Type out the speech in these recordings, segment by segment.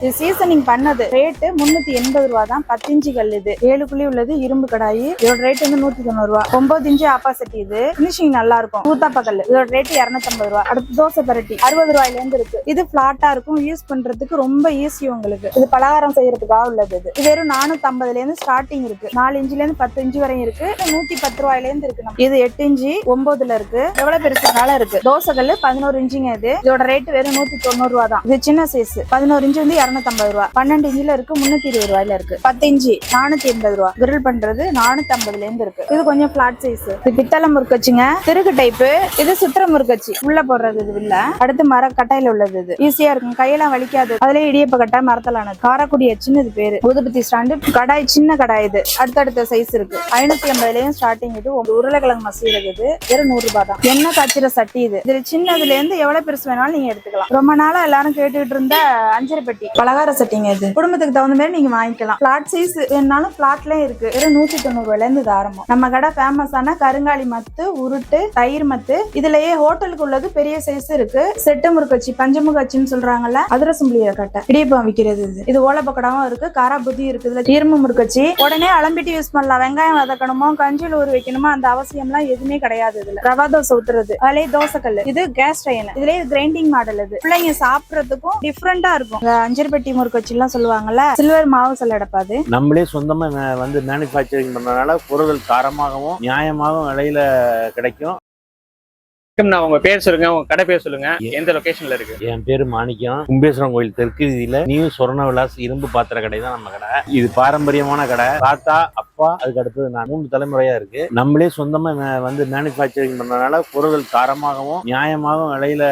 இது சீசனிங் பண்ணது ரேட்டு 380 ரூபா தான். 10 இன்ச்சு கல் இது. 7 குழி உள்ளது இரும்பு கடாயி. இதோட ரேட் வந்து 190 ரூபா. 9 இன்ச்சு ஆப்பாசிட்டி இது. பினிஷிங் நல்லா இருக்கும். ஊத்தாப்ப கல் இதோட ரேட் 250 ரூபா. அடுத்து தோசை பரட்டி 60 ரூபாயில இருந்து இருக்கு. இது பிளாட்டா இருக்கும். யூஸ் பண்றதுக்கு ரொம்ப ஈஸி உங்களுக்கு. இது பலகாரம் செய்யறதுக்காக உள்ளது. இது வெறும் 450ல இருந்து ஸ்டார்டிங் இருக்கு. 4 இன்ச்சுல இருந்து 10 இன்ச்சு வரையும் இருக்கு. 110 ரூபாயில இருந்து இருக்கு. இது 8 இன்ச்சு 9ல இருக்கு. எவ்வளவு பெருசுனால இருக்கு. தோசை கல் 11 இன்ச்சுங்க இது. இதோட ரேட் வெறும் 190 ரூபா தான். இது சின்ன சைஸ் 11 இன்ச்சு வந்து 250 ரூபா. 12 இன்ச்சுல இருக்கு 320 ரூபாயில இருக்கு. 10 இன்ச்சு 480 ரூபா. கிரில் பண்றது 450ல இருந்து இருக்கு. இது கொஞ்சம் பிளாட் சைஸ். இது பித்தளை முறுக்கச்சுங்க. திருகு டைப். இது சுத்திர முறுக்கச்சு. உள்ள போடுறது இது இல்ல. அடுத்து மர கட்டையில உள்ளது. இது ஈஸியா இருக்கும். கையெல்லாம் வலிக்காது. அதுல இடியப்ப கட்டை மரத்தலானது. காரக்குடி எச்சுன்னு இது பேரு. ஊதுபத்தி ஸ்டாண்டு கடாய் சின்ன கடாய் இது. அடுத்தடுத்த சைஸ் இருக்கு. 550லயும் ஸ்டார்டிங் இது. உருளைக்கிழங்கு மசீரது இது வெறும் 100 ரூபாய் தான். எண்ணெய் காய்ச்சிற சட்டி இது. இதுல சின்னதுல இருந்து எவ்வளவு பெருசு வேணாலும் நீங்க எடுத்துக்கலாம். ரொம்ப நாளா எல்லாரும் கேட்டுக்கிட்டு இருந்த அஞ்சரை பெட்டி பலகார சட்டிங்க இது. குடும்பத்துக்கு தகுந்த மாதிரி நீங்க வாங்கிக்கலாம். பிளாட் சைஸ் வேணாலும் பிளாட்லயும் இருக்கு. வெறும் 190 ரூபாயில இருந்து இது ஆரம்பம். நம்ம கடை ஃபேமஸான கருங்காலி மத்து, உருட்டு, தயிர் மத்து. இதுலயே ஹோட்டலுக்கு உள்ளது பெரிய சைஸ் இருக்கு. செட்டு முறுக்கச்சி, பஞ்சமுகச்சின்னு சொல்றாங்கல்ல, அதிரசம் புளிய கட்டை, இடியப்பம் விக்கிறது இது. இது ஓலை பக்கடாவும் இருக்கு. காரா புத்தி இருக்கு. இதுல இரும்பு முறுக்கச்சி உடனே அலம்பிட்டு யூஸ் பண்ணலாம். வெங்காயம் வதக்கணுமோ கஞ்சியில் ஊற வைக்கணுமோ அந்த அவசியம் எல்லாம் எதுவுமே கிடையாது. இதுல ரவா தோசை ஊத்துறது. அதுலயே தோசை கல். இது கேஸ் ட்ரெயின். இதுலயே கிரைண்டிங் மாடல். இது பிள்ளைங்க சாப்பிடறதுக்கும் டிஃப்ரெண்டா இருக்கும். அஞ்சரை பெட்டி முறுக்கச்சி எல்லாம் சொல்லுவாங்கல்ல, சில்வர் மாவு சொல்லடப்பாது. நம்மளே சொந்தமா வந்து மேனுஃபேக்சரிங் பண்றதுனால பொருட்கள் காரமாகவும் நியாயமாகவும் விலையில கிடைக்கும். நான் உங்க பேர் சொல்லுங்க, உங்க கடை பேர் சொல்லுங்க, எந்த லொகேஷன்ல இருக்கு? என் பேரு மாணிக்கம். கும்பேஸ்வரம் கோயில் தெற்கு வீதியில நியூ சொர்ண விலாஸ் இரும்பு பாத்திர கடை தான் நம்ம கடை. இது பாரம்பரியமான கடை. தாத்தா, அப்பா, அதுக்கு அடுத்தது நான் 3 தலைமுறையா இருக்கு. நம்மளே சொந்தமா வந்து மேனுஃபேக்சரிங் பண்றதுனால பொருட்கள் காரமாகவும் நியாயமாகவும் விலையில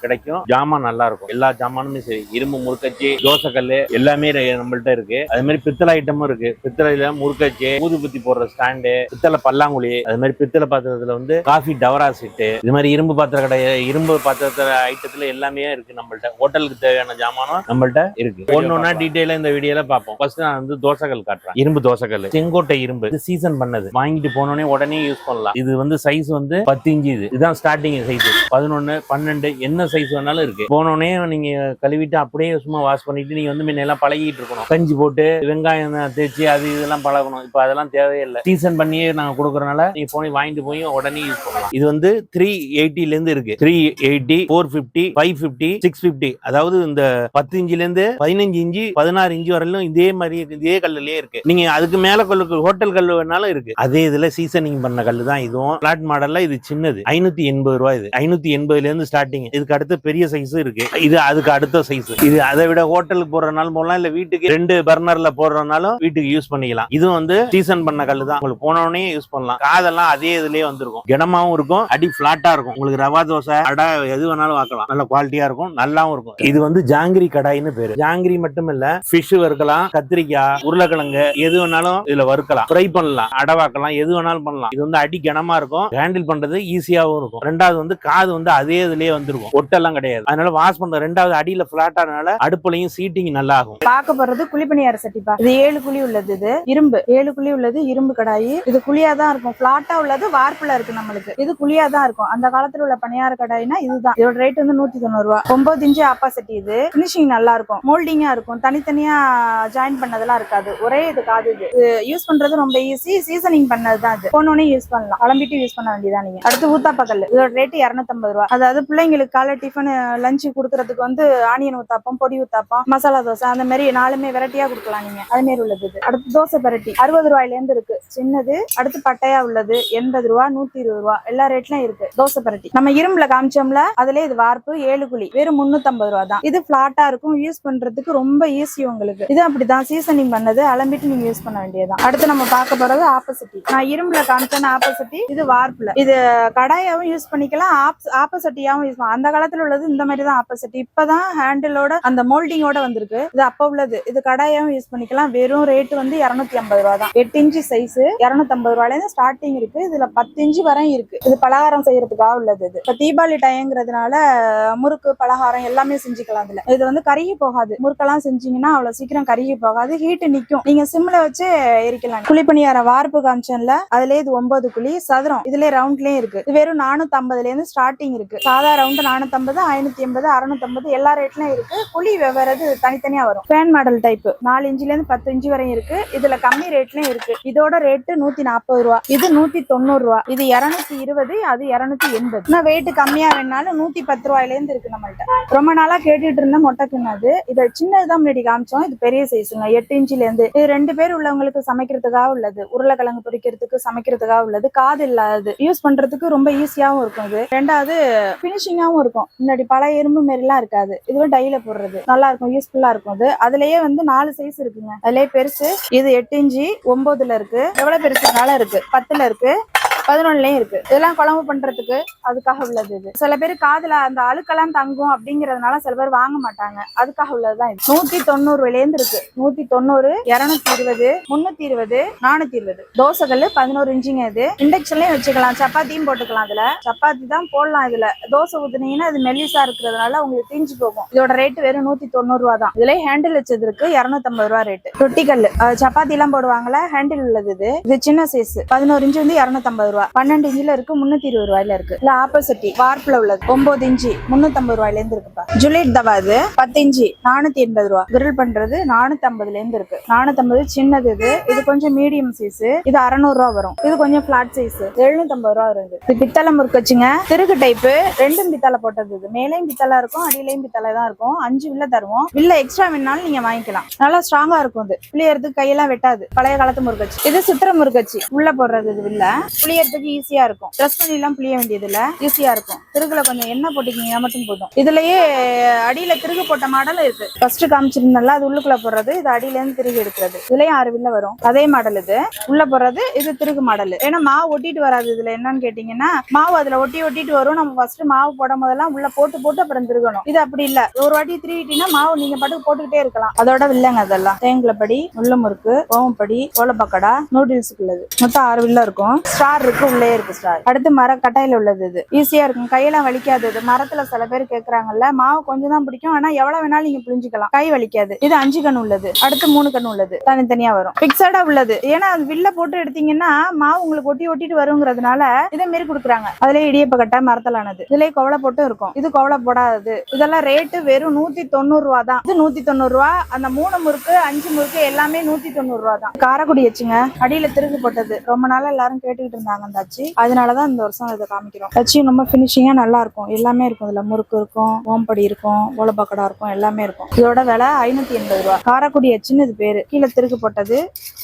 கிடைக்கும். ஜாமான் நல்லா இருக்கும். எல்லா ஜாமானுமே சரி. இரும்பு முறுக்கச்சி, தோசை கல்லு எல்லாமே நம்மள்ட்ட இருக்கு. அதே மாதிரி பித்தளை ஐட்டமும் இருக்கு. பித்தளையில முறுக்கச்சி, ஊதுபத்தி போடுற ஸ்டாண்டு, பித்தளை பல்லாங்குழி, அது மாதிரி பித்தளை பாத்திரத்துல வந்து காஃபி டவரா செட்டு, இது மாதிரி இரும்பு பாத்திர கடை, இரும்பு பாத்திரத்துல ஐட்டத்துல எல்லாமே இருக்கு நம்மள்ட்ட. ஹோட்டலுக்கு தேவையான ஜாமானும் நம்மள்ட்ட இருக்கு. ஒன்னொன்னா டீடைலா இந்த வீடியோல பார்ப்போம். ஃபர்ஸ்ட் நான் வந்து தோசைக்கல் காட்டுறேன். இரும்பு தோசைக்கல், செங்கோட்டை இரும்பு. இது சீசன் பண்ணது. வாங்கிட்டு போனோடனே உடனே யூஸ் பண்ணலாம். இது வந்து சைஸ் வந்து 10 இன்ச்சு. இதுதான் ஸ்டார்டிங் சைஸ். 11, 12 என்ன சைஸ் வேணாலும் இருக்கு. போனோடனே நீங்க கழுவிட்டு அப்படியே சும்மா வாஷ் பண்ணிட்டு நீங்க வந்து முன்னெல்லாம் பழகிட்டு இருக்கணும். கஞ்சி போட்டு வெங்காயம் தேய்ச்சி அது இதெல்லாம் பழகணும். இப்ப அதெல்லாம் தேவையில்லை. சீசன் பண்ணியே நாங்க கொடுக்கறதுனால நீங்க போய் வாங்கிட்டு போய் உடனே யூஸ் பண்ணலாம். இது வந்து 380ல இருந்து இருக்கு. 380, 450, 550, 650. அதாவது இந்த 10 இன்ச்சுல இருந்து 15 இன்ச்சு 16 இன்ச்சு வரையிலும் இதே மாதிரி இதே கல்லுலயே இருக்கு. நீங்க அதுக்கு மேல கல்லுக்கு ஹோட்டல் கல்லு வேணாலும் இருக்கு. அதே இதுல சீசனிங் பண்ண கல்லு தான் இதுவும். பிளாட் மாடல்ல இது சின்னது 580 ரூபாய். இது 580ல இருந்து ஸ்டார்டிங். இதுக்கு அடுத்த பெரிய சைஸ் இருக்கு. இது அதுக்கு அடுத்த சைஸ். இது அதை விட ஹோட்டலுக்கு போடுறதுனாலும் போடலாம், இல்ல வீட்டுக்கு 2 பர்னர்ல போடுறதுனாலும் வீட்டுக்கு யூஸ் பண்ணிக்கலாம். இதுவும் வந்து சீசன் பண்ண கல்லு தான். உங்களுக்கு போனோடனே யூஸ் பண்ணலாம். காதெல்லாம் அதே இதுலயே வந்திருக்கும். கிடமாவும் இருக்கும், அடி பிளாட்டா இருக்கும். உங்களுக்கு ரவா தோசை, அடை எது வேணாலும் வாக்கலாம். நல்ல குவாலிட்டியா இருக்கும், நல்லாவும் இருக்கும். இது வந்து ஜாங்கிரி கடாயின்னு பேரு. ஜாங்கிரி மட்டும் இல்ல, ஃபிஷ் வறுக்கலாம், கத்திரிக்காய், உருளைக்கிழங்கு எது வேணாலும் இதுல வறுக்கலாம், ஃப்ரை பண்ணலாம், அடை வாக்கலாம், எது வேணாலும் பண்ணலாம். இது வந்து அடி கனமா இருக்கும், ஹேண்டில் பண்றது ஈஸியாவும் இருக்கும். ரெண்டாவது வந்து காது வந்து அதே இதுலயே வந்துருக்கும், ஒட்டெல்லாம் கிடையாது. அதனால வாஷ் பண்ற. ரெண்டாவது அடியில பிளாட்டானால அடுப்புலையும் சீட்டிங் நல்லா ஆகும். பார்க்க போறது குழிப்பணியார சட்டிப்பா. இது 7 குழி உள்ளது. இது இரும்பு 7 குழி உள்ளது இரும்பு கடாயி. இது குழியா தான் இருக்கும். பிளாட்டா உள்ளது வார்ப்புல இருக்கு நம்மளுக்கு. இது குழியா தான் இருக்கும். அந்த காலத்துல உள்ள பணியார கடாயினா இதுதான். இதோட ரேட் வந்து 190 ரூபா. 9 இன்ச்சு ஆப்பாசிட்டி இது. பினிஷிங் நல்லா இருக்கும், மோல்டிங்கா இருக்கும். தனித்தனியா ஜாயின் பண்ணதெல்லாம் இருக்காது. ஒரே இது காது. இது யூஸ் பண்றது ரொம்ப ஈஸி. சீசனிங் பண்ணதுதான். இது போனோடனே யூஸ் பண்ணலாம். அலம்பிட்டு யூஸ் பண்ண வேண்டியதான் நீங்க. அடுத்து ஊத்தாப்ப கல். இதோட ரேட் 250 ரூபா. அதாவது பிள்ளைங்களுக்கு காலை டிஃபன் லஞ்சு கொடுக்கறதுக்கு வந்து ஆனியன் ஊத்தாப்பம், பொடி ஊத்தாப்பம், மசாலா தோசை அந்த மாதிரி 4மே வெரைட்டியா கொடுக்கலாம் நீங்க. அது மாதிரி உள்ளது. இது அடுத்து தோசை பரட்டி 60 ரூபாயில இருந்து இருக்கு, சின்னது. அடுத்து பட்டையா உள்ளது 80 ரூபா, 120 ரூபா. எல்லா ரேட்லயும் இருக்கு தோசை பரட்டி. நம்ம இரும்புல காமிச்சோம்ல, அதுல இது வார்ப்பு 7 குழி வெறும் 350 ரூபா தான். இது பிளாட்டா இருக்கும். யூஸ் பண்றதுக்கு ரொம்ப ஈஸி உங்களுக்கு. இது அப்படிதான் சீசனிங் பண்ணது. அலம்பிட்டு நீங்க யூஸ் பண்ண வேண்டியதான். அடுத்து நம்ம பார்க்க போறது ஆப்போசிட்டி. நான் இரும்புல காமிச்சேன் ஆப்போசிட்டி. இது வார்ப்புல. இது கடாயாவும் யூஸ் பண்ணிக்கலாம், ஆப்போசிட்டியாவும் யூஸ் பண்ணலாம். அந்த காலத்துல உள்ளது இந்த மாதிரி தான் ஆப்போசிட்டி. இப்பதான் ஹேண்டிலோட அந்த மோல்டிங்கோட வந்திருக்கு. இது அப்ப உள்ளது. இது கடாயாவும் யூஸ் பண்ணிக்கலாம். வெறும் ரேட் வந்து 250 ரூபா தான். 8 இன்ச்சு சைஸ் 250 ரூபாயில இருந்து ஸ்டார்டிங் இருக்கு. இதுல 10 இன்ச்சு வரை இருக்கு. இது பலகாரம் செய்யறதுக்காக உள்ளது. இது இப்ப தீபாவளி டைம்ங்கிறதுனால முறுக்கு பலகாரம் எல்லாமே செஞ்சுக்கலாம். இதுல இது வந்து கருகி போகாது. முறுக்கெல்லாம் செஞ்சீங்கன்னா அவ்வளவு சீக்கிரம் கருகி போகாது. ஹீட் நிக்கும். நீங்க சிம்ல வச்சு எரிக்கலாம். வாங்கிக்கலாம். குழிப்பணியார வார்ப்பு காமிச்சன்ல அதுலயே இது 9 குழி சதுரம், இதுல ரவுண்ட்லயும் இருக்கு. இது வெறும் 450 இருந்து ஸ்டார்டிங் இருக்கு. சாதா ரவுண்ட் 450, 580, 650 எல்லா ரேட்லயும் இருக்கு. குழி வெவ்வேறு தனித்தனியா வரும். ஃபேன் மாடல் டைப் 4 இன்ச்ல இருந்து 10 இன்ச் வரையும் இருக்கு. இதுல கம்மி ரேட்லயும் இருக்கு. இதோட ரேட்டு 140 ரூபா, இது 190 ரூபா, இது 220, அது 280. இன்னும் வெயிட் கம்மியா வேணாலும் 110 ரூபாயில இருந்து இருக்கு நம்மள்ட்ட. ரொம்ப நாளா கேட்டுட்டு இருந்த மொட்டைக்குன்னு இது சின்னதுதான் முன்னாடி காமிச்சோம். இது பெரிய சைஸுங்க, 8 இன்ச்ல இருந்து. இது 2 பேர் உள்ளவங்களுக்கு சமைக்கிறதுக்காக உள்ளது, உருளைக்கிழங்கு பொரிக்கிறதுக்கு சமைக்கிறதுக்காக உள்ளது. காது இல்லாதது யூஸ் பண்றதுக்கு ரொம்ப ஈஸியாவும் இருக்கும். இது ரெண்டாவது பினிஷிங்காவும் இருக்கும். முன்னாடி பழைய இரும்பு மாரிலாம் இருக்காது. இதுவும் டைல போடுறது நல்லா இருக்கும், யூஸ்ஃபுல்லா இருக்கும். அது அதுலயே 4 சைஸ் இருக்குங்க. அதுலயே பெருசு இது 8 இன்ச்சு 9ல இருக்கு, எவ்வளவு பெருசுனால இருக்கு, 10ல இருக்கு, 11லயும் இருக்கு. இதெல்லாம் குழம்பு பண்றதுக்கு அதுக்காக உள்ளது. இது சில பேர் காதுல அந்த அழுக்கெல்லாம் தங்கும் அப்படிங்கறதுனால சில பேர் வாங்க மாட்டாங்க, அதுக்காக உள்ளதுதான் இது. 190 ரூபாயில இருந்து இருக்கு. 190, 220, 320, 420. தோசைகள் 11 இன்ச்சுங்க. இது இண்டக்ஷன்லயும் வச்சுக்கலாம், சப்பாத்தியும் போட்டுக்கலாம். இதுல சப்பாத்தி தான் போடலாம். இதுல தோசை ஊத்துனீங்கன்னா அது மெல்லிசா இருக்கிறதுனால உங்களுக்கு தீஞ்சு போகும். இதோட ரேட் வெறும் 190 ரூபா தான். இதுல ஹேண்டில் வச்சது இருக்கு, 250 ரூபா ரேட். ரொட்டிக்கல் சப்பாத்தி எல்லாம் போடுவாங்கல்ல, ஹேண்டில் உள்ளது. இது சின்ன சைஸ் 11 இன்ச்சு வந்து 250 ரூபா, 12 இன்ச்சுல இருக்கு 320 ரூபாயில இருக்கு. இல்ல ஆப்போசிட் வார்ப்புல உள்ளது 9 இன்ச்சு 350 ரூபாயில இருந்து இருக்குப்பா. ஜுலைட் தவா இது 10 இன்ச்சு 480 ரூபா. கிரில் பண்றது 450ல இருந்து இருக்கு. 450 சின்னது. இது கொஞ்சம் மீடியம் சைஸ், இது 600 ரூபா வரும். இது கொஞ்சம் பிளாட் சைஸ் 750 ரூபா வருது. இது பித்தளை முறுக்குச்சுங்க, திருகு டைப். ரெண்டும் பித்தளை போட்டது. இது மேலையும் பித்தளை இருக்கும், அடியிலையும் பித்தளை தான் இருக்கும். 5 வில்ல தருவோம். வில்ல எக்ஸ்ட்ரா வேணாலும் நீங்க வாங்கிக்கலாம். நல்லா ஸ்ட்ராங்கா இருக்கும். இது புளியறதுக்கு கையெல்லாம் வெட்டாது. பழைய காலத்து முறுக்கச்சு. இது சித்திர முறுக்கச்சு, உள்ள போடுறது. இது வில்ல புளியறதுக்கு ஈஸியா இருக்கும். ட்ரெஸ் பண்ணி எல்லாம் புளிய வேண்டியது இல்ல, ஈஸியா இருக்கும். திருகுல கொஞ்சம் எண்ணெய் போட்டுக்கிங்க மட்டும் போதும். இதுலயே அடியில திருகு போட்ட மாடல் இருக்கு. ஃபர்ஸ்ட் காமிச்சிருந்தல அது உள்ளுக்குள்ள போடுறது, இது அடியில இருந்து திருகு எடுக்கிறது. இதுலயும் 6 வில்ல வரும். அதே மாடல் இது உள்ள போடுறது. இது திருகு மாடல். ஏன்னா மாவு ஒட்டிட்டு வராது. இதுல என்னன்னு கேட்டீங்கன்னா மாவு அதுல ஒட்டிட்டு வரும். நம்ம ஃபர்ஸ்ட் மாவு போடும் போதெல்லாம் உள்ள போட்டு அப்புறம் திருகணும். இது அப்படி இல்ல, ஒரு வாட்டி திருவிட்டீங்கன்னா மாவு நீங்க பாட்டுக்கு போட்டுக்கிட்டே இருக்கலாம். அதோட வில்லங்க அதெல்லாம் தேங்குலப்படி, முள்ள முறுக்கு, ஓமப்படி, ஓலப்பக்கடா, நூடுல்ஸுக்கு உள்ளது. மொத்தம் 6 வில்ல இருக்கும். ஸ்டார் இருக்கு, உள்ளே இருக்கு ஸ்டார். அடுத்து மர கட்டையில உள்ளது. இது ஈஸியா இருக்கும், கையெல்லாம் வலிக்காது. இது மரத்துல சில பேர் கேக்குறாங்கல்ல, மாவு கொஞ்சம் தான் பிடிக்கும், ஆனா எவ்வளவு வேணாலும் நீங்க புரிஞ்சுக்கலாம், கை வலிக்காது. இது 5 கண் உள்ளது. அடுத்து 3 கண் உள்ளது, தனித்தனியா வரும். பிக்சடா உள்ளது. ஏன்னா அது வில்ல போட்டு எடுத்தீங்கன்னா மாவு உங்களுக்கு ஒட்டிட்டு வருங்கிறதுனால இதே மாரி கொடுக்குறாங்க. அதுலயே இடியப்ப கட்டை மரத்தலானது. இதுலயே கோவலை போட்டும் இருக்கும். இது கோவலை போடாதது. இதெல்லாம் ரேட்டு வெறும் 190 ரூபா தான். இது 190 ரூபா. அந்த 3 முறுக்கு 5 முறுக்கு எல்லாமே 190 ரூபா தான். காரக்குடி வச்சுங்க, அடியில திருகு போட்டது. ரொம்ப நாளா எல்லாரும் கேட்டுக்கிட்டு இருந்தாங்க அந்த அச்சு, அதனாலதான் இந்த வருஷம் இதை காமிக்கிறோம். அச்சு ரொம்ப பினிஷிங்கா நல்லா இருக்கும். எல்லாமே இருக்கும். இதுல முறுக்கு இருக்கும், ஓம்படி இருக்கும், ஓலப்பக்கடா இருக்கும், எல்லாமே இருக்கும். இதோட விலை 580 ரூபா. காரக்குடி அச்சுன்னு இது பேரு. கீழே திருகு போட்டது,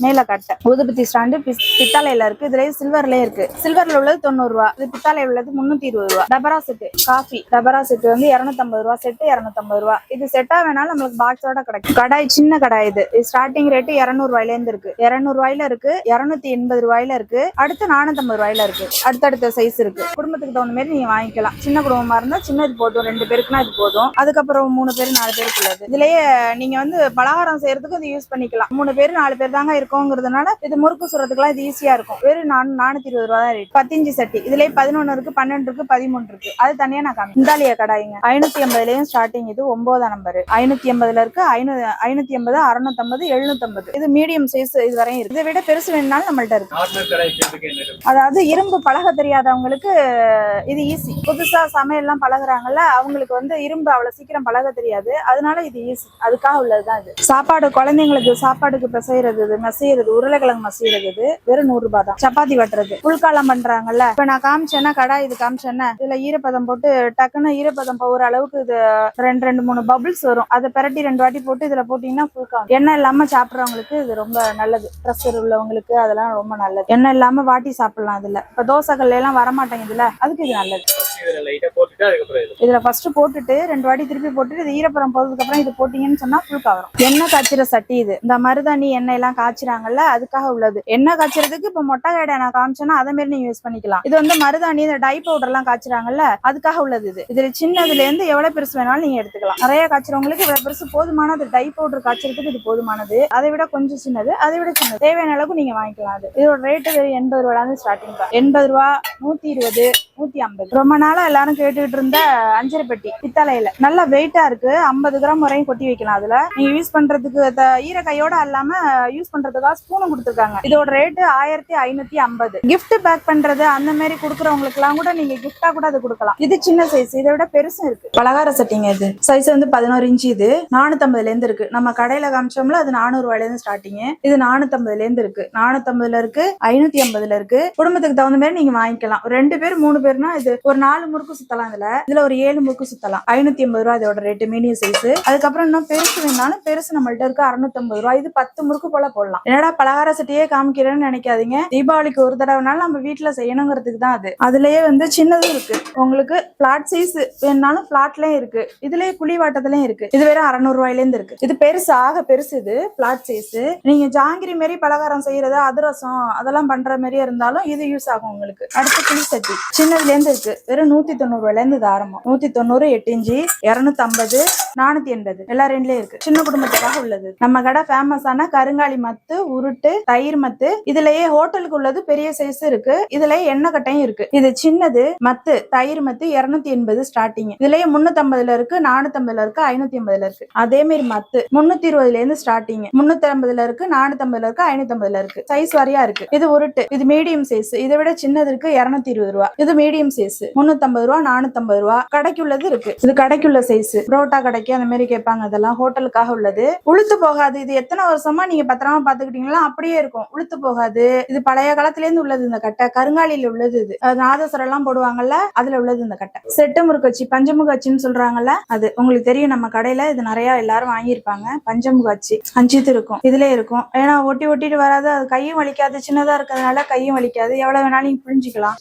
மேல கட்டை. ஊதுபத்தி ஸ்டாண்டு பித்தாளையில இருக்கு. இதுல சில்வர்லயே இருக்கு. சில்வர்ல உள்ளது 90 ரூபா, இது பித்தாளை உள்ளது 320 ரூபா. டபரா செட்டு காஃபி, டபரா செட்டு வந்து 250 ரூபா. செட்டு 250 ரூபா. இது செட்டா வேணாலும் நம்மளுக்கு பாக்ஸோட கிடைக்கும். கடாய் சின்ன கடாய். இது ஸ்டார்டிங் ரேட்டு 200 ரூபாயில இருந்து இருக்கு. 200 ரூபாயில இருக்கு, 280 ரூபாயில இருக்கு, அடுத்து 450 ரூபாயில இருக்கு. அடுத்தடுத்த சைஸ் இருக்கு. குடும்பத்துக்கு தகுந்த மாதிரி நீங்க வாங்கிக்கலாம். சின்ன குடும்பமா இருந்தா சின்னது போதும், 2 பேருக்குன்னா இது போதும். அதுக்கப்புறம் 3 பேர் 4 பேருக்கு உள்ளது. இதுலயே நீங்க வந்து பலகாரம் செய்யறதுக்கு இது யூஸ் பண்ணிக்கலாம். 3 பேர் 4 பேர் தாங்க இருக்கோங்கிறதுனால இது முறுக்கு சுரத்துக்குலாம் இது ஈஸியா இருக்கும். வெறும் 420 ரூபா தான் ரேட். 10 இன்ச்சு சட்டி. இதுலயே 11 இருக்கு, 12 இருக்கு, 13 இருக்கு. அது தனியா நான் காமி. இந்தாலியா கடாய்ங்க 580லயும் ஸ்டார்டிங். இது 9ஆம் நம்பர். 580ல இருக்கு, 580, 650, 750. இது மீடியம் சைஸ் இது வரையும் இருக்கு. இதை விட பெருசு வேணும்னாலும் நம்மள்ட்ட இருக்கு. அதாவது இரும்பு பழக தெரியாதவங்களுக்கு இது ஈஸி. புதுசா சமையல் எல்லாம் பழகுறாங்கல்ல, அவங்களுக்கு வந்து இரும்பு அவ்வளவு சீக்கிரம் பழக தெரியாது, அதனால இது ஈஸி. அதுக்காக உள்ளதுதான் இது. சாப்பாடு குழந்தைங்களுக்கு சாப்பாடுக்கு பிசைறது, மசைறது, உருளைக்கிழங்கு மசைறது வெறும் 100 ரூபாய் தான். சப்பாத்தி வட்டுறது, புல்காலம் பண்றாங்கல்ல, இப்ப நான் காமிச்சேன்னா கடாய் இது காமிச்சேன்னா இதுல ஈரப்பதம் போட்டு டக்குன்னு ஈரப்பதம் போகிற அளவுக்கு இது 2-3 பபிள்ஸ் வரும். அதை பிரட்டி 2 வாட்டி போட்டு இதுல போட்டீங்கன்னா புல்காலம். எண்ணெய் இல்லாம சாப்பிடுறவங்களுக்கு இது ரொம்ப நல்லது. ப்ரெஷர் உள்ளவங்களுக்கு அதெல்லாம் ரொம்ப நல்லது. எண்ணெய் இல்லாம வாட்டி சாப்பிடலாம். இதுல இப்ப தோசைகள்ல எல்லாம் வரமாட்டேங்குதுல, அதுக்கு இது நல்லது. இதுல ஃபர்ஸ்ட் போட்டுட்டு 2 வாட்டி திருப்பி போட்டுட்டு இது ஈரப்பதம் போறதுக்கு அப்புறம் இது போட்டீங்கன்னு சொன்னா புல்கா வரும். எண்ணெய் காய்ச்சிற சட்டி இது. இந்த மருதாணி எண்ணெய் எல்லாம் காய்ச்சிறாங்கல்ல, அதுக்காக உள்ளது. எண்ணெய் காய்ச்சறதுக்கு இப்ப மொட்டை கடை நான் காமிச்சேன்னா அதே மாதிரி நீங்க யூஸ் பண்ணிக்கலாம். இது வந்து மருதாணி இந்த டை பவுடர் எல்லாம் காய்ச்சிறாங்கல்ல, அதுக்காக உள்ளது. இது இதுல சின்னதுல இருந்து எவ்வளவு பெருசு வேணாலும் நீங்க எடுத்துக்கலாம். நிறைய காய்ச்சறவங்களுக்கு இவ்வளவு பெருசு போதுமானது. டை பவுடர் காய்ச்சறதுக்கு இது போதுமானது. அதை விட கொஞ்சம் சின்னது, அதை விட சின்னது, தேவையான அளவுக்கு நீங்க வாங்கிக்கலாம். அது இதோட ரேட்டு 80 ரூபாய் ஸ்டார்டிங். 80 ரூபா, 120, 150. ரொம்ப நாளா எல்லாரும் கேட்டுக்கிட்டு இருந்த அஞ்சரை பெட்டி பித்தளையில நல்ல வெயிட்டா இருக்கு. 50 கிராம் வரையும் கொட்டி வைக்கலாம். அதுல நீங்க யூஸ் பண்றதுக்கு ஈர கையோட இல்லாம யூஸ் பண்றதுக்காக ஸ்பூனும் கொடுத்துருக்காங்க. இதோட ரேட்டு 1550. கிஃப்ட் பேக் பண்றது அந்த மாதிரி கொடுக்குறவங்களுக்கு எல்லாம் கூட நீங்க கிஃப்டா கூட அது கொடுக்கலாம். இது சின்ன சைஸ், இதை விட பெருசும் இருக்கு. பலகார சட்டிங்க இது சைஸ் வந்து 11 இன்ச்சு. இது 450 இருந்து இருக்கு. நம்ம கடையில காமிச்சோம்ல அது 400 ரூபாயில இருந்து ஸ்டார்டிங். இது 450 இருந்து இருக்கு. 450 இருக்கு, 550 இருக்கு. குடும்பத்துக்கு தகுந்த மாதிரி நீங்க வாங்கிக்கலாம். 2 பேர் 3 பேர்னா இது ஒரு 4 முறுக்கு சுத்தலாம். இதுல ஒரு 7 முறுக்கு சுத்தலாம். 550 ரூபாய் இதோட ரேட்டு மீடியம் சைஸ். அதுக்கப்புறம் இன்னும் பெருசு வேணாலும் பெருசு நம்மள்ட்ட இருக்கு 650 ரூபாய். இது 10 முறுக்கு போல போடலாம். என்னடா பலகார சட்டியே காமிக்கிறேன்னு நினைக்காதீங்க. தீபாவளிக்கு ஒரு தடவைனாலும் நம்ம வீட்டுல செய்யணுங்கிறதுக்கு தான் அது. அதுலயே வந்து சின்னதும் இருக்கு. உங்களுக்கு பிளாட் சைஸ் வேணாலும் பிளாட்லயும் இருக்கு. இதுலயே புளி வாட்டத்துலயும் இருக்கு. இது வேற 600 ரூபாயில இருந்து இருக்கு. இது பெருசு, ஆக பெருசு. இது பிளாட் சைஸ். நீங்க ஜாங்கிரி மாரி பலகாரம் செய்யறது, அதிரசம் அதெல்லாம் பண்ற மாதிரியே இருந்தாலும் இது யூஸ் ஆகும் உங்களுக்கு. அடுத்து புளி சட்டி சின்னதுல இருந்து இருக்கு. வெறும் 190 ரூபாயில இருந்து இது ஆரம்பம். 190 8 இன்ச்சு, 250, 480 எல்லா ரேஞ்சிலயும் இருக்கு. சின்ன குடும்பத்துக்காக உள்ளது. நம்ம கடை ஃபேமஸான கருங்காலி மத்து, உருட்டு, தயிர் மத்து. இதுலயே ஹோட்டலுக்கு உள்ளது பெரிய சைஸ் இருக்கு. இதுலயே எண்ணெய் கட்டையும் இருக்கு. இது சின்னது மத்து, தயிர் மத்து 280 ஸ்டார்டிங். இதுலயே 350 இருக்கு, 450 இருக்கு, 550 இருக்கு. அதே மாதிரி மத்து 320 இருந்து ஸ்டார்டிங். 350 இருக்கு, 450 இருக்கு, 550 இருக்கு. சைஸ் வாரியா இருக்கு. இது உருட்டு, இது மீடியம் சைஸ். இதை விட சின்னது இருக்கு 220 ரூபாய். இது மீடியம் சைஸ் 350 ரூபாய், 450 ரூபாய். கடைக்கு உள்ளது இருக்கு. இது கடைக்குள்ள சைஸ். புரோட்டா கடைக்கு அந்த மாதிரி கேட்பாங்க. அதெல்லாம் ஹோட்டலுக்காக உள்ளது. உளுத்து போகாது. இது எத்தனை வருஷமா நீங்க பத்திரமா பாத்துக்கிட்டீங்களா அப்படியே இருக்கும். உளுத்து போகாது. இது பழைய காலத்துல இருந்து உள்ளது. இந்த கட்டை கருங்காலியில உள்ளது. இது நாதஸ்வரம் எல்லாம் போடுவாங்கல்ல, அதுல உள்ளது இந்த கட்டை. செட்டு முறுக்கச்சி, பஞ்சமுகாச்சின்னு சொல்றாங்கல்ல, அது உங்களுக்கு தெரியும். நம்ம கடையில இது நிறைய எல்லாரும் வாங்கியிருப்பாங்க. பஞ்சமுகாச்சி 5 இருக்கும். இதுல இருக்கும். ஏன்னா ஒட்டிட்டு வராது. அது கையும் வலிக்காது. சின்னதா இருக்கிறதுனால கையும் வலிக்காது. எவ்வளவு வேணாலும் நீங்க புரிஞ்சுக்கலாம்.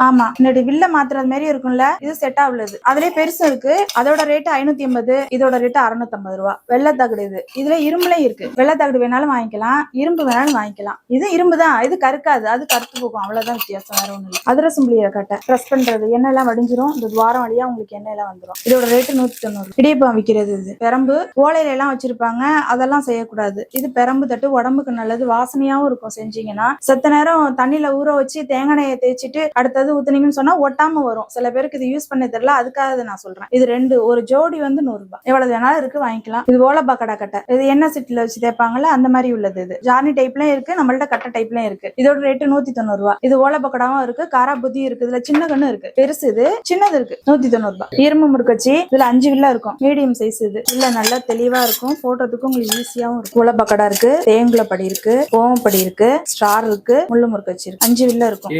ஆமா, முன்னாடி வில்ல மாத்துறது மாதிரி இருக்கும்ல, இது செட்டா உள்ளது. அதுலயே பெருசு இருக்கு. அதோட ரேட்டு 550. இதோட ரேட்டு 650 ரூபாய். வெள்ளை தகடு. இது இதுல இரும்புலயும் இருக்கு. வெள்ளை தகடு வேணாலும் வாங்கிக்கலாம், இரும்பு வேணாலும் வாங்கிக்கலாம். இது இரும்பு தான். இது கருக்காது, அது கருத்து போகும். அவ்வளவுதான் வித்தியாசம், வேற ஒண்ணு இல்லை. அதிரசம் புளிய கட்டை ப்ரெஸ் பண்றது, எண்ணெய் எல்லாம் வடிஞ்சிரும். இந்த துவாரம் வழியா உங்களுக்கு எண்ணெய் எல்லாம் வந்துடும். இதோட ரேட்டு 190. இடியப்பம் விற்கிறது. இது பெரம்பு ஓலையில எல்லாம் வச்சிருப்பாங்க. அதெல்லாம் செய்யக்கூடாது. இது பெரம்பு தட்டு உடம்புக்கு நல்லது. வாசனையாவும் இருக்கும். செஞ்சீங்கன்னா செத்த நேரம் தண்ணியில ஊற வச்சு தேங்காயை தேய்ச்சிட்டு அடுத்தது ஊத்துனீங்கன்னு சொன்னா ஒட்டாம வரும். சில பேருக்கு இது யூஸ் பண்ண தெரியல, அதுக்காக நான் சொல்றேன். இது 2 ஒரு ஜோடி வந்து 100 ரூபாய். எவ்வளவு வேணாலும் இருக்கு, வாங்கிக்கலாம். இது ஓலப்பா கடை கட்டை. இது எண்ணெய் சிட்டில வச்சு தேய்ப்பாங்கல்ல, அந்த மாதிரி உள்ளது. இது ஜார்னி டைப்லயும் இருக்கு, நம்மள்ட்ட கட்டை டைப்லயும் இருக்கு. இதோட ரேட்டு 190 ரூபாய். இது ஓலப்பக்கடாவும் இருக்கு, காரா புத்தி இருக்கு. இதுல சின்ன கண்ணு இருக்கு, பெருசு இது, சின்னது இருக்கு. 190 ரூபாய். இரும்பு முறுக்கச்சி இதுல 5 வில்ல இருக்கும். Medium size. இது இல்ல நல்லா தெளிவா இருக்கும். போடுறதுக்கு உங்களுக்கு ஈஸியாவும் இருக்கும். ஓலப்பக்கடா இருக்கு, தேங்குலப்படி இருக்கு, ஓமப்படி இருக்கு, ஸ்டார் இருக்கு, முள்ளு முறுக்கச்சி இருக்கு. 5 வில்ல இருக்கும்.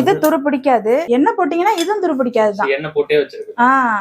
இது துரு பிடிக்காது. என்ன போட்டீங்கன்னா இதுவும் துரு பிடிக்காதுதான்.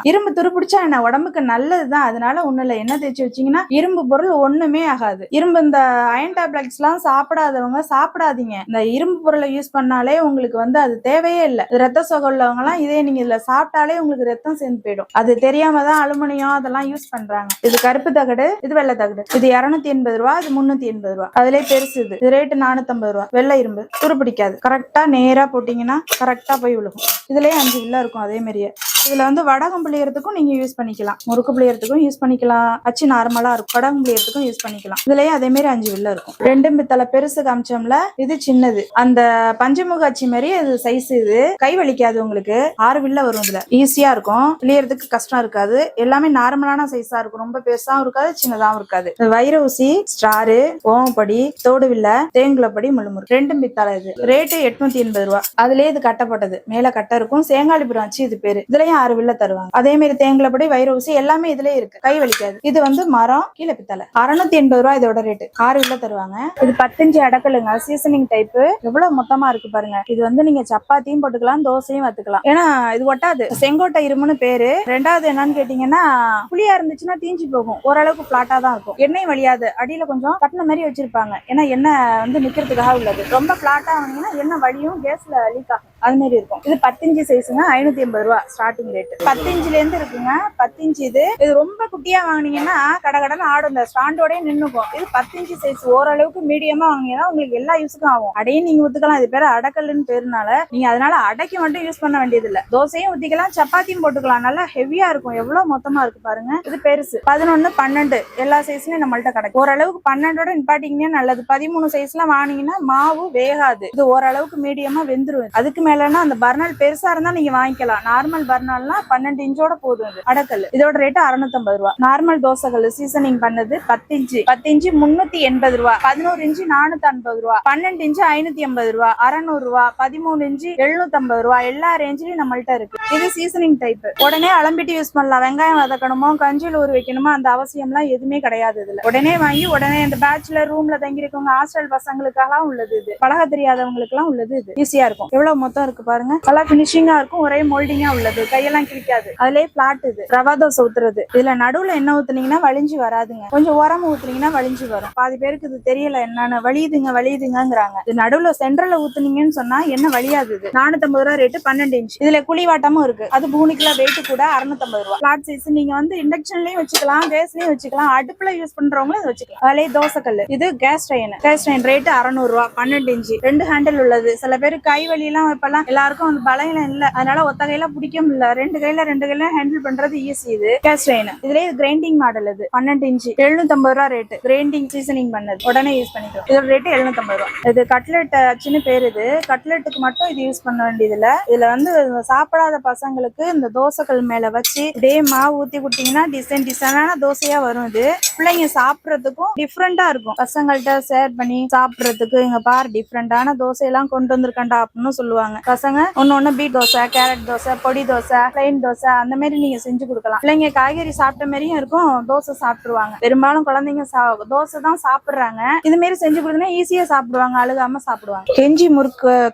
இரும்பு துரு பிடிச்சா என்ன உடம்புக்கு நல்லதுதான். அதனால ஒண்ணு இல்ல, எண்ணெய் தேய்ச்சி வச்சீங்கன்னா இரும்பு பொருள் ஒண்ணுமே ஆகாது. இரும்பு இந்த அயன் டேப்லெட்ஸ் எல்லாம் சாப்பிடாதவங்க சாப்பிடாதீங்க. இந்த இரும்பு பொருளை யூஸ் பண்ணாலே உங்களுக்கு வந்து அது தேவையே இல்லை. ரத்த சோகை உள்ளவங்க எல்லாம் இதே நீங்க இதுல சாப்பிட்டாலே உங்களுக்கு ரத்தம் சேர்ந்து போயிடும். அது தெரியாம தான் அலுமினியம் அதெல்லாம் யூஸ் பண்றாங்க. இது கருப்பு தகடு, இது வெள்ளை தகடு. இது 280 ரூபாய், இது 380 ரூபாய். அதுலயே பெருசு. இது ரேட்டு 450 ரூபாய். வெள்ளை இரும்பு துரு பிடிக்காது. கரெக்டா நேரா போட்டீங்கன்னா கரெக்டா போய் விழுகும். இதுலயே 5 வில்ல இருக்கும். அதே மாதிரியே இதுல வந்து வடகம் புளியறதுக்கும் நீங்க யூஸ் பண்ணிக்கலாம், முறுக்கு புளியறதுக்கும் யூஸ் பண்ணிக்கலாம். அச்சு நார்மலா இருக்கும். வடகம் புளியறதுக்கும் யூஸ் பண்ணிக்கலாம். இதுலயே அதே மாதிரி 5 வில்ல இருக்கும். 2 பித்தளை பெருசு காமிச்சோம்ல, இது சின்னது. அந்த பஞ்சமுக அச்சி மாதிரி அது சைஸ். இது கை வலிக்காது. உங்களுக்கு 6 வில்ல வரும். இதுல ஈஸியா இருக்கும். புளியறதுக்கு கஷ்டம் இருக்காது. எல்லாமே நார்மலான சைஸா இருக்கும். ரொம்ப பெருசாவும் இருக்காது, சின்னதாவும் இருக்காது. வைர ஊசி, ஸ்டாரு, ஓமப்படி, தோடு வில்ல, தேங்குலப்படி, முள்ளுமுறு 2 பித்தளை. இது ரேட்டு 880 ரூபாய். அதுலயே இது கட்டப்பட்டது. மேல கட்டை இருக்கும். சேங்காலிபுரம் அச்சு இது பேரு. இதுலயும் 6 வில்ல தருவாங்க. அதே மாதிரி தேங்குலப்படி, வைர ஊசி எல்லாமே இதுலயே இருக்கு. கை வலிக்காது. இது வந்து மரம், கீழே பித்தளை. 680 ரூபாய் இதோட ரேட்டு. 6 வில்ல தருவாங்க. இது 10 இன்ச்சு அடக்கலுங்க. Seasoning type. எவ்வளவு மொத்தமா இருக்கு பாருங்க. இது வந்து நீங்க சப்பாத்தியும் போட்டுக்கலாம், தோசையும் வத்துக்கலாம். ஏன்னா இது ஒட்டாது. செங்கோட்டை இரும்புன்னு பேரு. ரெண்டாவது என்னன்னு கேட்டீங்கன்னா, புளியா இருந்துச்சுன்னா தீஞ்சு போகும். ஓரளவுக்கு பிளாட்டா தான் இருக்கும். எண்ணெய் வலியாது. அடியில கொஞ்சம் கட்டின மாதிரி வச்சிருப்பாங்க. ஏன்னா எண்ணெய் வந்து நிக்கிறதுக்காக உள்ளது. ரொம்ப பிளாட்டா வாங்கினா எண்ணெய் வலியும், கேஸ்ல லீக் ஆகும். அது மாதிரி இருக்கும். இது 10 இன்ச்சு சைஸுங்க. 580 ரூபாய் ஸ்டார்டிங். ஸ்டார்டிங் ரேட் 10 இன்ச்ல இருந்து இருக்குங்க. 10 இன்ச் இது ரொம்ப குட்டியா வாங்குனீங்கன்னா கடகடன்னு ஆடும், இந்த ஸ்டாண்டோடய நின்னுக்கும். இது 10 இன்ச் சைஸ் ஓரளவுக்கு மீடியமா வாங்கினீங்கன்னா உங்களுக்கு எல்லா யூஸுக்கும் ஆகும். அடையும் நீங்க ஊத்துக்கலாம். இது பேரு அடக்கல்லுன்னு பேருனால நீங்க அதனால அடைக்கு மட்டும் யூஸ் பண்ண வேண்டியது இல்ல. தோசையும் ஊத்திக்கலாம், சப்பாத்தியும் போட்டுக்கலாம். நல்லா ஹெவியா இருக்கும். எவ்வளவு மொத்தமா இருக்கு பாருங்க. இது பெருசு 11, 12 எல்லா சைஸ்லயும் நம்மள்ட்ட கிடைக்கும். ஓரளவுக்கு 12ஓட நிப்பாட்டிங்கன்னா நல்லது. 13 சைஸ்ல வாங்கினீங்கன்னா மாவு வேகாது. இது ஓரளவுக்கு மீடியமா வெந்துரும். அதுக்கு மேலன்னா அந்த பர்னல் பெருசா இருந்தா நீங்க வாங்கிக்கலாம். நார்மல் பர்னல்னா 12 இன்ச்சோட போதும். இது அடக்கல். இதோட ரேட் 650 ரூபா. நார்மல் தோசைகள் சீசனிங் பண்ணது 10 இன்ச்சு 380 ரூபா, 11 இன்ச்சு 450 ரூபா, 12 இன்ச்சு 580 ரூபா, 600 ரூபா, 13 இன்ச்சு 750 ரூபா. எல்லா ரேஞ்சிலயும் நம்மள்ட்ட இருக்கு. இது சீசனிங் டைப். உடனே அலம்பிட்டு யூஸ் பண்ணலாம். வெங்காயம் வதக்கணுமோ கஞ்சியில் ஊற வைக்கணுமோ அந்த அவசியம்லாம் எதுவுமே கிடையாது. இதுல உடனே வாங்கி உடனே இந்த பேச்சுலர் ரூம்ல தங்கி இருக்கவங்க ஹாஸ்டல் பசங்களுக்காக உள்ளது. இது பழக தெரியாதவங்களுக்கு எல்லாம் உள்ளது. இது ஈஸியா இருக்கும். எவ்வளவு மொத்தம் இருக்கு பாருங்க. நல்லா பினிஷிங்கா இருக்கும். ஒரே மோல்டிங்கா உள்ளது. கையெல்லாம் கிழிக்காது. அதுலயே பிளாட். இது ரவா தோசை ஊத்துறது. இதுல நடுவுல என்ன ஊத்துனீங்கன்னா வலிஞ்சு வராதுங்க. கொஞ்சம் உரமா ஊத்துனீங்கன்னா வலிஞ்சு வரும். பாதி பேருக்கு இது தெரியல என்னன்னு. வலியுதுங்கிறாங்க. இது நடுவுல சென்டர்ல ஊத்துனீங்கன்னு சொன்னா என்ன வலியாது. இது 450 ரூபா ரேட்டு. 12 இன்ச். இதுல குழிவாட்டமும் இருக்கு. அது 3 கிலோ வெயிட் கூட 650 ரூபா. Flat size. நீங்க இண்டக்ஷன்லயும் வச்சுக்கலாம், கேஸ்லயும் வச்சுக்கலாம், அடுப்புல யூஸ் பண்றவங்களும் இது வச்சுக்கலாம். அதுலயே தோசைக்கல். இது கேஸ் ட்ரெயின் ரேட் 600 ரூபா. 12 இன்ச். 2 ஹேண்டில் உள்ளது. சில பேர் கை வலி எல்லாம் இப்பெல்லாம் எல்லாருக்கும் அந்த பலகீனம் இல்ல, அதனால ஒத்த கையில பிடிக்க முடியல. 2 கையில ஹேண்டில் பண்றது ஈஸி. இது கேஸ் ட்ரெயின். இதுலயே கிரைண்டிங் மாடல். இது 12 இன்ச் 750 ரூபா ரேட். கிரைண்டிங் சீசனிங் பண்ணது. உடனே யூஸ் பண்ணிக்கலாம். இதோட ரேட் 750 ரூபா. இது கட்லெட் அச்சுன்னு பேரு. இது கட்லெட்டுக்கு மட்டும் இது யூஸ் பண்ண வேண்டியதுல. இதுல சாப்பிடாத பசங்களுக்கு இந்த தோசைகள் மேல வச்சு அப்படியே மாவு ஊத்தி கொடுத்தீங்கன்னா டிசைனான தோசையா வரும். இது பிள்ளைங்க சாப்பிடறதுக்கும் டிஃப்ரெண்டா இருக்கும். பசங்கள்ட்ட ஷேர் பண்ணி சாப்பிடறதுக்கு இங்க பாரு டிஃப்ரெண்டான தோசை எல்லாம் கொண்டு வந்திருக்கண்டா அப்படின்னு சொல்லுவாங்க பசங்க. ஒன்னு பீட் தோசை, கேரட் தோசை, பொடி தோசை, பிளைன் தோசை அந்த மாதிரி நீங்க செஞ்சு கொடுக்கலாம். பிள்ளைங்க காய்கறி சாப்பிட்ட மாதிரியும் இருக்கும், தோசை சாப்பிட்டுருவாங்க. பெரும்பாலும் குழந்தைங்க தோசை தான் சாப்பிடுறாங்க. இது மாதிரி செஞ்சு கொடுத்தா ஈஸியா சாப்பிடுவாங்க, அழுகாம சாப்பிடுவாங்க.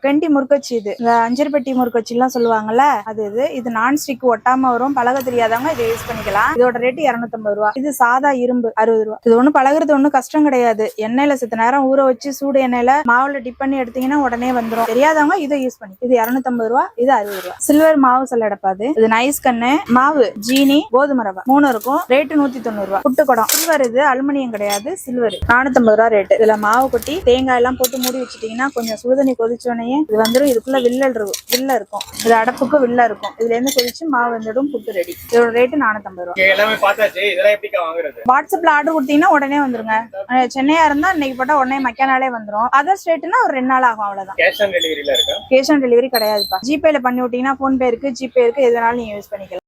கெண்டி முறுக்கச்சு. இது அஞ்சர்பட்டி முறுக்கச்சு எல்லாம் சொல்லுவாங்கல்ல அது. இது நான்ஸ்டிக் ஒட்டாம வரும். பழக தெரியாதவங்க இதை யூஸ் பண்ணிக்கலாம். இதோட ரேட் 250 ரூபா. இது சாதா இரும்பு 60 ரூபா. இது ஒண்ணு பழகுறது ஒண்ணும் கஷ்டம் கிடையாது. எண்ணெயில சித்த நேரம் ஊற வச்சு சூடு எண்ணெயில மாவுல டிப் பண்ணி எடுத்தீங்கன்னா உடனே வந்துடும். தெரியாதவங்க இதை யூஸ் பண்ணி. இது 250 ரூபா. இது 60 ரூபா. சில்வர் மாவு சல்லடப்பாது. இது நைஸ் கண்ணு மாவு, ஜீனி, கோதுமை ரவை 3 இருக்கும். ரேட்டு 190 ரூபா. புட்டு குடம் சில்வர். இது அலுமினியம் கிடையாது, சில்வர். 450 ரூபா ரேட்டு. இதுல மாவு கொட்டி தேங்காய் எல்லாம் போட்டு மூடி வச்சுட்டீங்கன்னா கொஞ்சம் சுடுதண்ணி கொதிச்சோடனே இது வந்துடும். இதுக்குள்ள வில்ல இருக்கும். இது அடப்புக்கு வில்ல இருக்கும். இதுல இருந்து கொதிச்சு மாவு வந்துடும். புட்டு ரெடி. இதோட ரேட்டு 450 ரூபா. எல்லாமே பார்த்தாச்சு. இதெல்லாம் எப்படி வாங்குறது? வாட்ஸ்அப்ல ஆர்டர் கொடுத்தீங்கன்னா உடனே வந்துருங்க. சென்னையா இருந்தா இன்னைக்கு போட்டா உடனே மக்கானாலே வந்துரும். அதர் ஸ்டேட்னா ஒரு 2 நாள் ஆகும். அவ்வளவுதான். கேஷ் ஆன் டெலிவரில இருக்கா? கேஷ் ஆன் டெலிவரி கிடையாதுப்பா. ஜிபேல பண்ணி விட்டீங்கன்னா போன்பே இருக்கு, ஜிபே இருக்கு. எதுனாலும் நீங்க யூஸ் பண்ணிக்கலாம்.